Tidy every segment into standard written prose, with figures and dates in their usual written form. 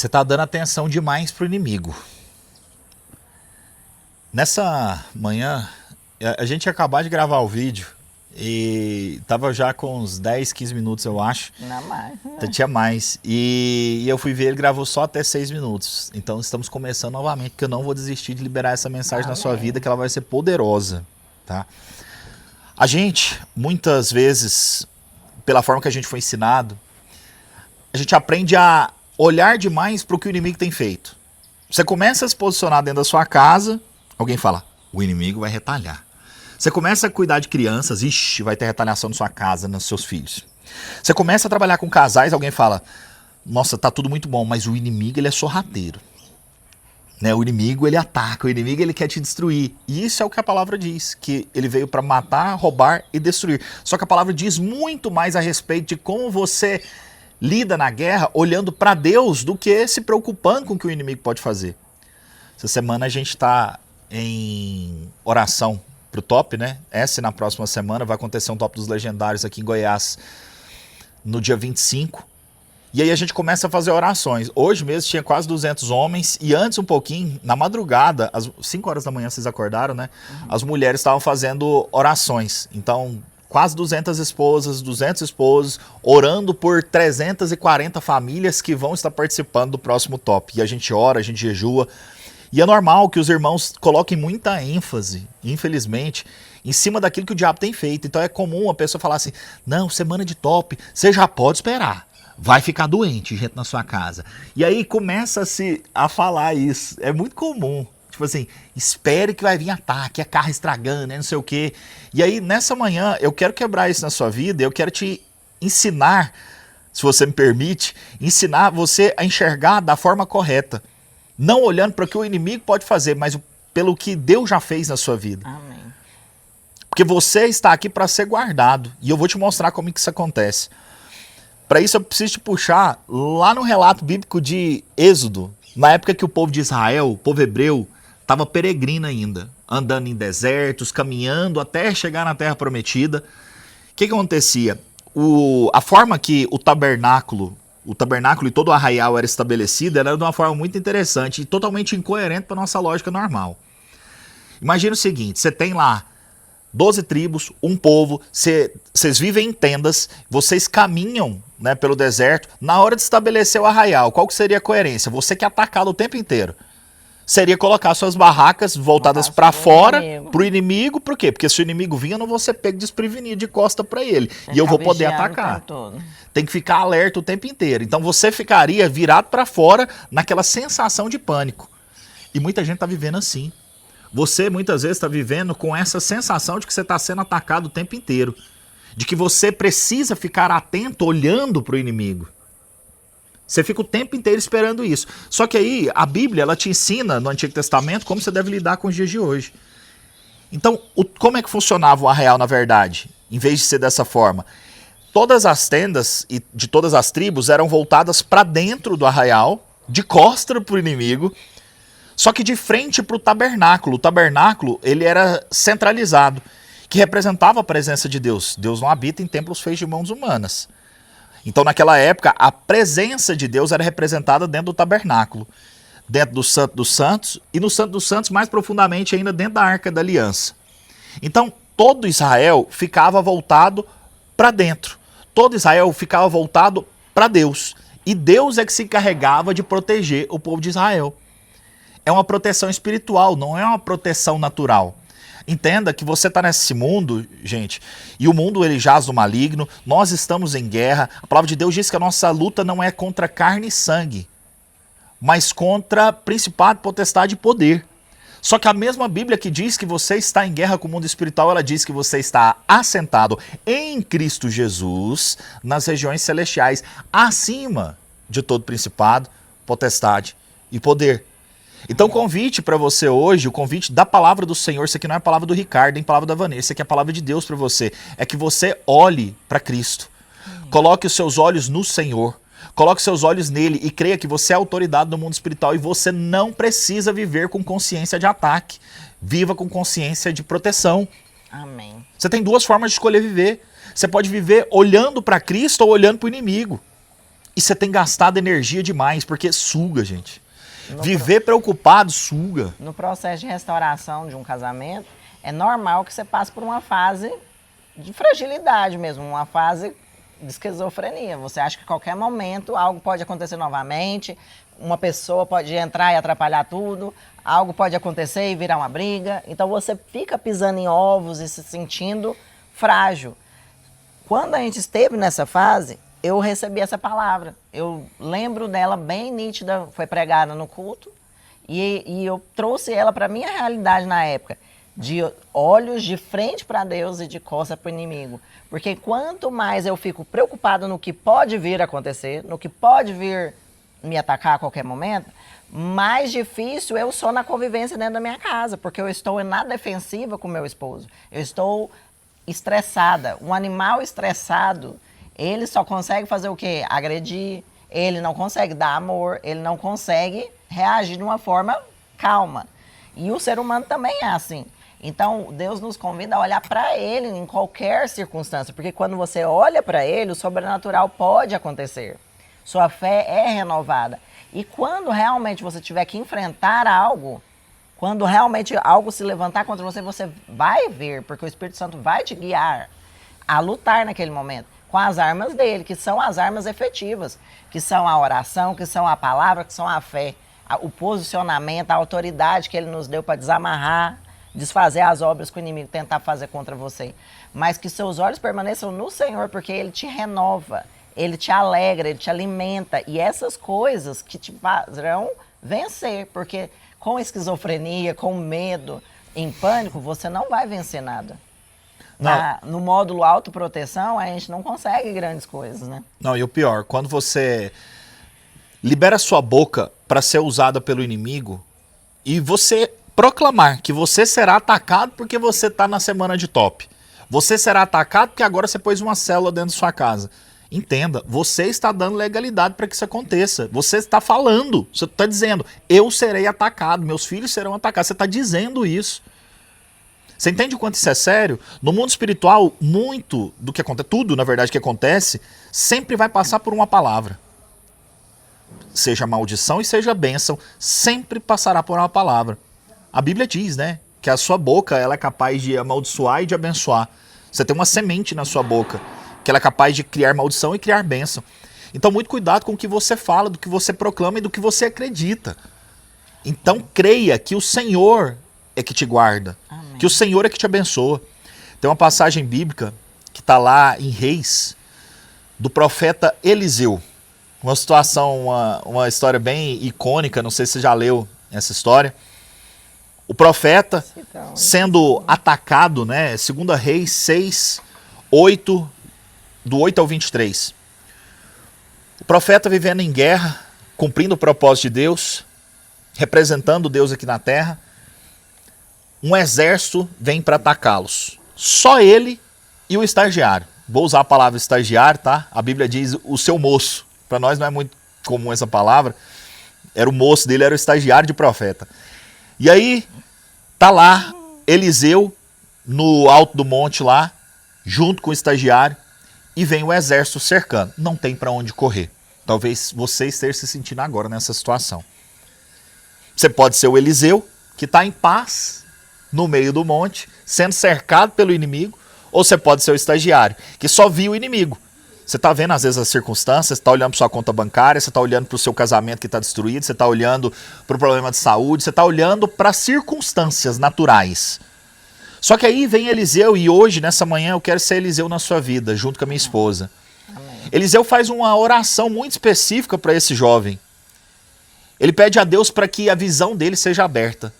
Você está dando atenção demais pro inimigo. Nessa manhã, a gente ia acabar de gravar o vídeo e tava já com uns 10, 15 minutos, eu acho. Não mais. Tinha mais. E eu fui ver, ele gravou só até 6 minutos. Então estamos começando novamente, porque eu não vou desistir de liberar essa mensagem na sua vida, que ela vai ser poderosa, tá? A gente, muitas vezes, pela forma que a gente foi ensinado, a gente aprende a olhar demais para o que o inimigo tem feito. Você começa a se posicionar dentro da sua casa, alguém fala, o inimigo vai retalhar. Você começa a cuidar de crianças, ixi, vai ter retaliação na sua casa, nos seus filhos. Você começa a trabalhar com casais, alguém fala, nossa, tá tudo muito bom, mas o inimigo, ele é sorrateiro. Né? O inimigo, ele ataca, o inimigo, ele quer te destruir. E isso é o que a palavra diz, que ele veio para matar, roubar e destruir. Só que a palavra diz muito mais a respeito de como você lida na guerra olhando para Deus do que se preocupando com o que o inimigo pode fazer. Essa semana a gente está em oração pro top, né? Essa na próxima semana vai acontecer um top dos legendários aqui em Goiás no dia 25. E aí a gente começa a fazer orações. Hoje mesmo tinha quase 200 homens e antes um pouquinho, na madrugada, às 5 horas da manhã vocês acordaram, né? As mulheres estavam fazendo orações. Então, quase 200 esposas, 200 esposos, orando por 340 famílias que vão estar participando do próximo top. E a gente ora, a gente jejua. E é normal que os irmãos coloquem muita ênfase, infelizmente, em cima daquilo que o diabo tem feito. Então é comum a pessoa falar assim, não, semana de top, você já pode esperar. Vai ficar doente, gente, na sua casa. E aí começa-se a falar isso. É muito comum. Tipo assim, espere que vai vir ataque, é carro estragando, é não sei o quê. E aí, nessa manhã, eu quero quebrar isso na sua vida, eu quero te ensinar, se você me permite, ensinar você a enxergar da forma correta. Não olhando para o que o inimigo pode fazer, mas pelo que Deus já fez na sua vida. Amém. Porque você está aqui para ser guardado. E eu vou te mostrar como que isso acontece. Para isso eu preciso te puxar lá no relato bíblico de Êxodo, na época que o povo de Israel, o povo hebreu, estava peregrino ainda, andando em desertos, caminhando até chegar na terra prometida. O que acontecia? A forma que o tabernáculo e todo o arraial era estabelecido era de uma forma muito interessante e totalmente incoerente para a nossa lógica normal. Imagina o seguinte, você tem lá 12 tribos, um povo, vocês vivem em tendas, vocês caminham, né, pelo deserto. Na hora de estabelecer o arraial, qual que seria a coerência? Você que é atacado o tempo inteiro. Seria colocar suas barracas voltadas para fora, pro inimigo. Por quê? Porque se o inimigo vir, eu não vou ser pego desprevenido de costa para ele. E eu vou poder atacar. Tem que ficar alerta o tempo inteiro. Então você ficaria virado para fora naquela sensação de pânico. E muita gente tá vivendo assim. Você muitas vezes está vivendo com essa sensação de que você está sendo atacado o tempo inteiro. De que você precisa ficar atento, olhando para o inimigo. Você fica o tempo inteiro esperando isso. Só que aí a Bíblia ela te ensina no Antigo Testamento como você deve lidar com os dias de hoje. Então, como é que funcionava o arraial na verdade? Em vez de ser dessa forma. Todas as tendas de todas as tribos eram voltadas para dentro do arraial, de costa para o inimigo. Só que de frente para o tabernáculo. O tabernáculo ele era centralizado, que representava a presença de Deus. Deus não habita em templos feitos de mãos humanas. Então naquela época a presença de Deus era representada dentro do tabernáculo, dentro do Santo dos Santos e no Santo dos Santos mais profundamente ainda dentro da Arca da Aliança. Então todo Israel ficava voltado para dentro. Todo Israel ficava voltado para Deus. E Deus é que se encarregava de proteger o povo de Israel. É uma proteção espiritual, não é uma proteção natural. Entenda que você está nesse mundo, gente, e o mundo ele jaz no maligno, nós estamos em guerra. A palavra de Deus diz que a nossa luta não é contra carne e sangue, mas contra principado, potestade e poder. Só que a mesma Bíblia que diz que você está em guerra com o mundo espiritual, ela diz que você está assentado em Cristo Jesus nas regiões celestiais, acima de todo principado, potestade e poder. Então o convite para você hoje, o convite da palavra do Senhor, isso aqui não é a palavra do Ricardo, nem a palavra da Vanessa, isso aqui é a palavra de Deus para você, é que você olhe para Cristo, coloque os seus olhos no Senhor, coloque os seus olhos nele e creia que você é autoridade no mundo espiritual e você não precisa viver com consciência de ataque, viva com consciência de proteção. Amém. Você tem duas formas de escolher viver, você pode viver olhando para Cristo ou olhando para o inimigo. E você tem gastado energia demais, porque suga, gente. Viver preocupado suga. No processo de restauração de um casamento, é normal que você passe por uma fase de fragilidade mesmo, uma fase de esquizofrenia. Você acha que a qualquer momento algo pode acontecer novamente, uma pessoa pode entrar e atrapalhar tudo, algo pode acontecer e virar uma briga. Então você fica pisando em ovos e se sentindo frágil. Quando a gente esteve nessa fase, eu recebi essa palavra. Eu lembro dela bem nítida, foi pregada no culto, e eu trouxe ela para a minha realidade na época, de olhos de frente para Deus e de costas para o inimigo. Porque quanto mais eu fico preocupado no que pode vir a acontecer, no que pode vir me atacar a qualquer momento, mais difícil eu sou na convivência dentro da minha casa, porque eu estou na defensiva com meu esposo. Eu estou estressada. Um animal estressado, ele só consegue fazer o quê? Agredir. Ele não consegue dar amor, ele não consegue reagir de uma forma calma. E o ser humano também é assim. Então, Deus nos convida a olhar para Ele em qualquer circunstância, porque quando você olha para Ele, o sobrenatural pode acontecer. Sua fé é renovada. E quando realmente você tiver que enfrentar algo, quando realmente algo se levantar contra você, você vai ver, porque o Espírito Santo vai te guiar a lutar naquele momento com as armas dele, que são as armas efetivas, que são a oração, que são a palavra, que são a fé, o posicionamento, a autoridade que ele nos deu para desamarrar, desfazer as obras que o inimigo tentar fazer contra você. Mas que seus olhos permaneçam no Senhor, porque Ele te renova, Ele te alegra, Ele te alimenta. E essas coisas que te farão vencer, porque com esquizofrenia, com medo, em pânico, você não vai vencer nada. No módulo autoproteção, a gente não consegue grandes coisas, né? Não, e o pior, quando você libera sua boca para ser usada pelo inimigo e você proclamar que você será atacado porque você está na semana de top. Você será atacado porque agora você pôs uma célula dentro de sua casa. Entenda, você está dando legalidade para que isso aconteça. Você está falando, você está dizendo, eu serei atacado, meus filhos serão atacados. Você está dizendo isso. Você entende o quanto isso é sério? No mundo espiritual, muito do que acontece, tudo na verdade que acontece, sempre vai passar por uma palavra. Seja maldição e seja bênção, sempre passará por uma palavra. A Bíblia diz, né, que a sua boca ela é capaz de amaldiçoar e de abençoar. Você tem uma semente na sua boca, que ela é capaz de criar maldição e criar bênção. Então, muito cuidado com o que você fala, do que você proclama e do que você acredita. Então, creia que o Senhor é que te guarda, amém, que o Senhor é que te abençoa. Tem uma passagem bíblica que está lá em Reis, do profeta Eliseu. Uma situação, uma história bem icônica, não sei se você já leu essa história. O profeta sendo atacado, né? 2 Reis 6, 8, do 8 ao 23. O profeta vivendo em guerra, cumprindo o propósito de Deus, representando Deus aqui na terra. Um exército vem para atacá-los. Só ele e o estagiário. Vou usar a palavra estagiário, tá? A Bíblia diz o seu moço. Para nós não é muito comum essa palavra. Era o moço dele, era o estagiário de profeta. E aí, tá lá Eliseu no alto do monte lá, junto com o estagiário, e vem o exército cercando. Não tem para onde correr. Talvez você esteja se sentindo agora nessa situação. Você pode ser o Eliseu, que está em paz no meio do monte, sendo cercado pelo inimigo, ou você pode ser o estagiário, que só viu o inimigo. Você está vendo às vezes as circunstâncias, você está olhando para sua conta bancária, você está olhando para o seu casamento que está destruído, você está olhando para o problema de saúde, você está olhando para circunstâncias naturais. Só que aí vem Eliseu, e hoje, nessa manhã, eu quero ser Eliseu na sua vida, junto com a minha esposa. Amém. Eliseu faz uma oração muito específica para esse jovem. Ele pede a Deus para que a visão dele seja aberta.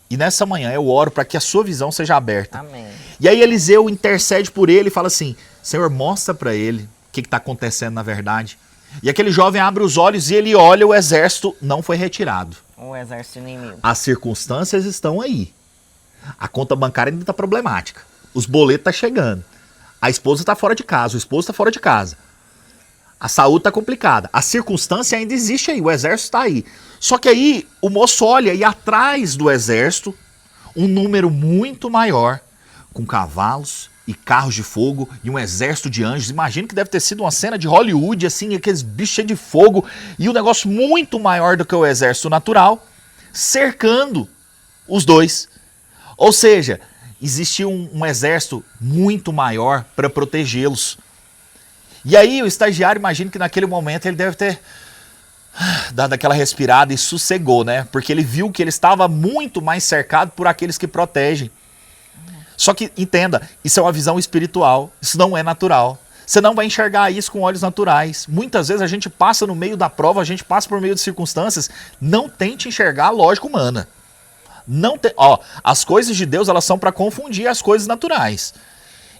E nessa manhã eu oro para que a sua visão seja aberta. Amém. E aí Eliseu intercede por ele e fala assim, Senhor, mostra para ele o que está acontecendo na verdade. E aquele jovem abre os olhos e ele olha, o exército não foi retirado. O exército inimigo. As circunstâncias estão aí. A conta bancária ainda está problemática. Os boletos estão chegando. A esposa está fora de casa, o esposo está fora de casa. A saúde está complicada. A circunstância ainda existe aí, o exército está aí. Só que aí o moço olha e atrás do exército, um número muito maior, com cavalos, e carros de fogo e um exército de anjos. Imagina que deve ter sido uma cena de Hollywood, assim, aqueles bichos cheios de fogo e um negócio muito maior do que o exército natural, cercando os dois. Ou seja, existia um exército muito maior para protegê-los. E aí o estagiário, imagina que naquele momento ele deve ter dado aquela respirada e sossegou, né? Porque ele viu que ele estava muito mais cercado por aqueles que protegem. Só que, entenda, isso é uma visão espiritual, isso não é natural. Você não vai enxergar isso com olhos naturais. Muitas vezes a gente passa no meio da prova, a gente passa por meio de circunstâncias, não tente enxergar a lógica humana. Não te... Ó, as coisas de Deus, elas são para confundir as coisas naturais.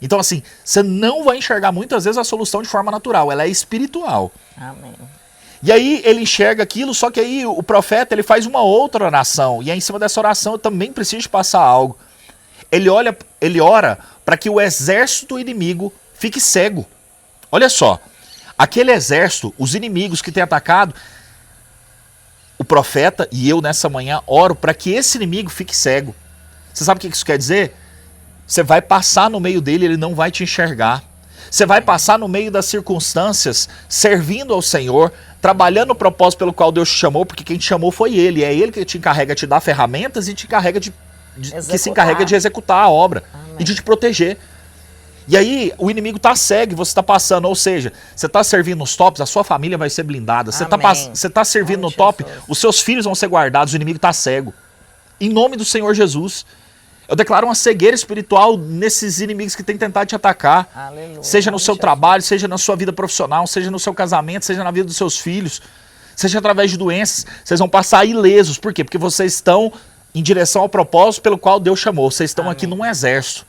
Então, assim, você não vai enxergar muitas vezes a solução de forma natural, ela é espiritual. Amém. E aí ele enxerga aquilo, só que aí o profeta ele faz uma outra oração, e aí em cima dessa oração eu também preciso de passar algo. Ele ora para que o exército inimigo fique cego. Olha só, aquele exército, os inimigos que têm atacado, o profeta e eu nessa manhã oro para que esse inimigo fique cego. Você sabe o que isso quer dizer? Você vai passar no meio dele, ele não vai te enxergar. Você vai passar no meio das circunstâncias, servindo ao Senhor, trabalhando o propósito pelo qual Deus te chamou, porque quem te chamou foi Ele. É Ele que te encarrega de te dar ferramentas e te encarrega que se encarrega de executar a obra. Amém. E de te proteger. E aí o inimigo está cego e você está passando, ou seja, você está servindo nos tops, a sua família vai ser blindada. Você está servindo no top, os seus filhos vão ser guardados, o inimigo está cego. Em nome do Senhor Jesus. Eu declaro uma cegueira espiritual nesses inimigos que têm tentado te atacar. Aleluia. Seja no seu trabalho, seja na sua vida profissional, seja no seu casamento, seja na vida dos seus filhos, seja através de doenças. Vocês vão passar ilesos. Por quê? Porque vocês estão em direção ao propósito pelo qual Deus chamou. Vocês estão aqui num exército.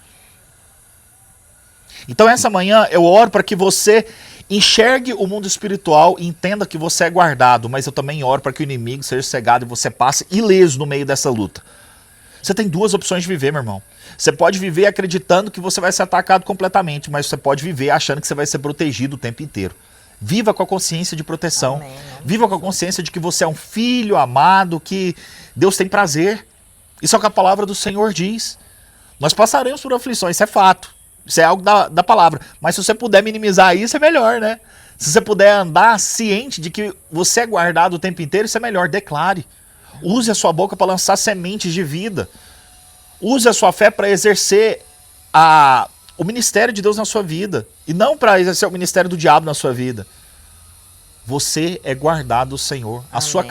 Então essa manhã eu oro para que você enxergue o mundo espiritual e entenda que você é guardado. Mas eu também oro para que o inimigo seja cegado e você passe ileso no meio dessa luta. Você tem duas opções de viver, meu irmão. Você pode viver acreditando que você vai ser atacado completamente, mas você pode viver achando que você vai ser protegido o tempo inteiro. Viva com a consciência de proteção. Amém. Viva com a consciência de que você é um filho amado, que Deus tem prazer. Isso é o que a palavra do Senhor diz. Nós passaremos por aflições, isso é fato. Isso é algo da palavra. Mas se você puder minimizar isso, é melhor, né? Se você puder andar ciente de que você é guardado o tempo inteiro, isso é melhor. Declare. Use a sua boca para lançar sementes de vida. Use a sua fé para exercer o ministério de Deus na sua vida. E não para exercer o ministério do diabo na sua vida. Você é guardado do Senhor. A sua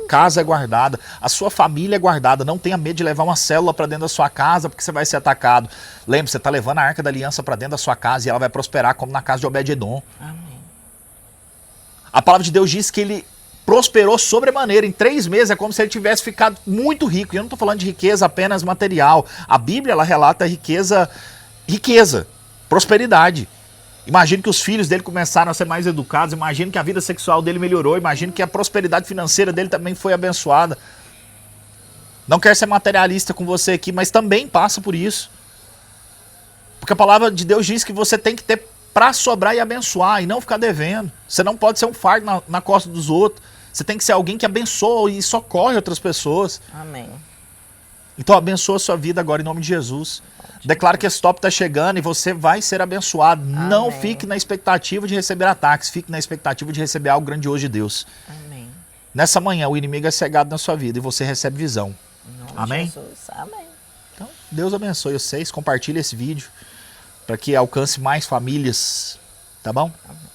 casa é guardada. A sua família é guardada. Não tenha medo de levar uma célula para dentro da sua casa porque você vai ser atacado. Lembre, você está levando a arca da aliança para dentro da sua casa e ela vai prosperar como na casa de Obed-Edom. Amém. A palavra de Deus diz que ele prosperou sobremaneira. Em 3 meses é como se ele tivesse ficado muito rico. E eu não estou falando de riqueza apenas material. A Bíblia ela relata riqueza, prosperidade. Imagine que os filhos dele começaram a ser mais educados. Imagine que a vida sexual dele melhorou. Imagine que a prosperidade financeira dele também foi abençoada. Não quero ser materialista com você aqui, mas também passa por isso. Porque a palavra de Deus diz que você tem que ter para sobrar e abençoar e não ficar devendo. Você não pode ser um fardo na costa dos outros. Você tem que ser alguém que abençoa e socorre outras pessoas. Amém. Então abençoa a sua vida agora em nome de Jesus. Declara que esse top está chegando e você vai ser abençoado. Amém. Não fique na expectativa de receber ataques. Fique na expectativa de receber algo grandioso de Deus. Amém. Nessa manhã o inimigo é cegado na sua vida e você recebe visão. Amém? Jesus. Amém. Então Deus abençoe vocês. Compartilhe esse vídeo para que alcance mais famílias. Tá bom? Amém.